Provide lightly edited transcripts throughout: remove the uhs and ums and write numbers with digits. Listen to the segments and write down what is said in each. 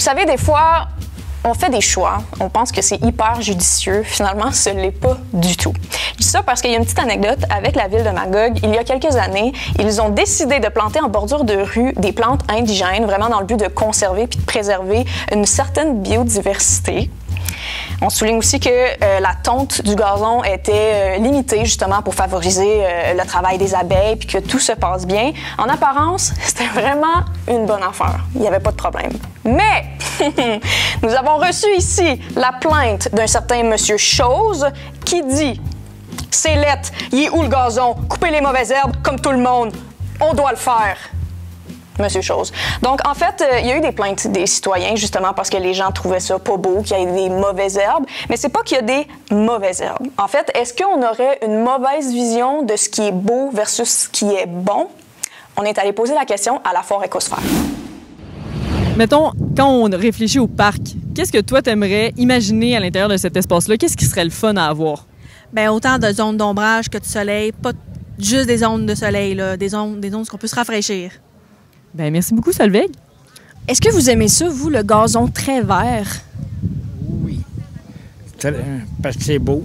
savez, des fois, on fait des choix, on pense que c'est hyper judicieux. Finalement, ce l'est pas du tout. Je dis ça parce qu'il y a une petite anecdote avec la ville de Magog. Il y a quelques années, ils ont décidé de planter en bordure de rue des plantes indigènes, vraiment dans le but de conserver puis de préserver une certaine biodiversité. On souligne aussi que la tonte du gazon était limitée justement pour favoriser le travail des abeilles puis que tout se passe bien. En apparence, c'était vraiment une bonne affaire. Il n'y avait pas de problème. Mais nous avons reçu ici la plainte d'un certain Monsieur Chose qui dit « C'est lettre, il est où le gazon? Coupez les mauvaises herbes comme tout le monde. On doit le faire. » Monsieur Chose. Donc, en fait, il y a eu des plaintes des citoyens, justement, parce que les gens trouvaient ça pas beau, qu'il y ait des mauvaises herbes. Mais c'est pas qu'il y a des mauvaises herbes. En fait, est-ce qu'on aurait une mauvaise vision de ce qui est beau versus ce qui est bon? On est allé poser la question à la Foire Écosphère. Mettons, quand on réfléchit au parc, qu'est-ce que toi, t'aimerais imaginer à l'intérieur de cet espace-là? Qu'est-ce qui serait le fun à avoir? Bien, autant de zones d'ombrage que de soleil, pas juste des zones de soleil, là, des zones où on peut se rafraîchir. Bien, merci beaucoup, Solveig. Est-ce que vous aimez ça, vous, le gazon très vert? Oui. Parce que c'est beau.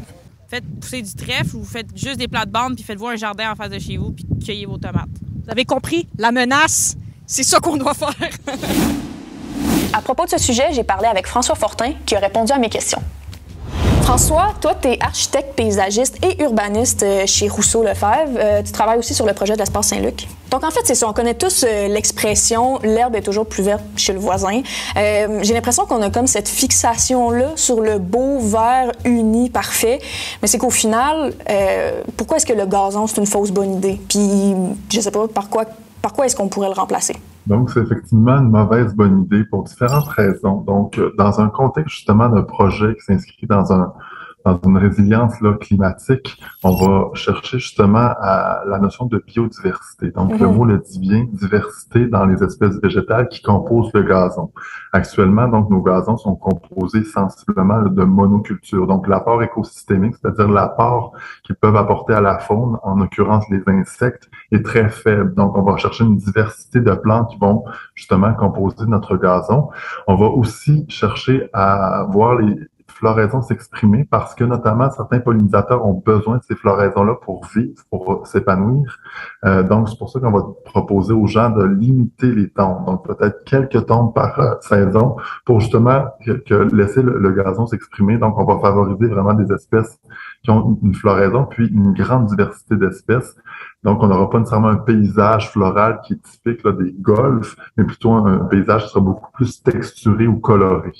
Faites pousser du trèfle ou faites juste des plates bandes puis faites-vous un jardin en face de chez vous puis cueillez vos tomates. Vous avez compris? La menace, c'est ça qu'on doit faire. À propos de ce sujet, j'ai parlé avec François Fortin qui a répondu à mes questions. François, toi, tu es architecte, paysagiste et urbaniste chez Rousseau-Lefebvre. Tu travailles aussi sur le projet de l'Espace Saint-Luc. Donc, en fait, c'est ça. On connaît tous l'expression « l'herbe est toujours plus verte chez le voisin ». J'ai l'impression qu'on a comme cette fixation-là sur le beau, vert, uni, parfait. Mais c'est qu'au final, pourquoi est-ce que le gazon, c'est une fausse bonne idée? Puis, je sais pas, par quoi est-ce qu'on pourrait le remplacer? Donc, c'est effectivement une mauvaise bonne idée pour différentes raisons. Donc, dans un contexte justement d'un projet qui s'inscrit dans une résilience là, climatique, on va chercher justement à la notion de biodiversité. Donc, le mot le dit bien, diversité dans les espèces végétales qui composent le gazon. Actuellement, donc, nos gazons sont composés sensiblement de monoculture. Donc, l'apport écosystémique, c'est-à-dire l'apport qu'ils peuvent apporter à la faune, en l'occurrence les insectes, est très faible. Donc, on va chercher une diversité de plantes qui vont justement composer notre gazon. On va aussi chercher à voir les floraisons s'exprimer parce que notamment certains pollinisateurs ont besoin de ces floraisons-là pour vivre, pour s'épanouir. Donc, c'est pour ça qu'on va proposer aux gens de limiter les tombes. Donc, peut-être quelques tombes par saison pour justement laisser le gazon s'exprimer. Donc, on va favoriser vraiment des espèces qui ont une floraison, puis une grande diversité d'espèces. Donc, on n'aura pas nécessairement un paysage floral qui est typique là, des golfs, mais plutôt un paysage qui sera beaucoup plus texturé ou coloré.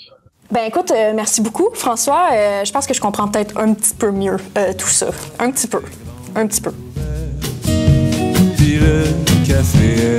Ben écoute, merci beaucoup, François. Je pense que je comprends peut-être un petit peu mieux tout ça. Un petit peu. Puis le café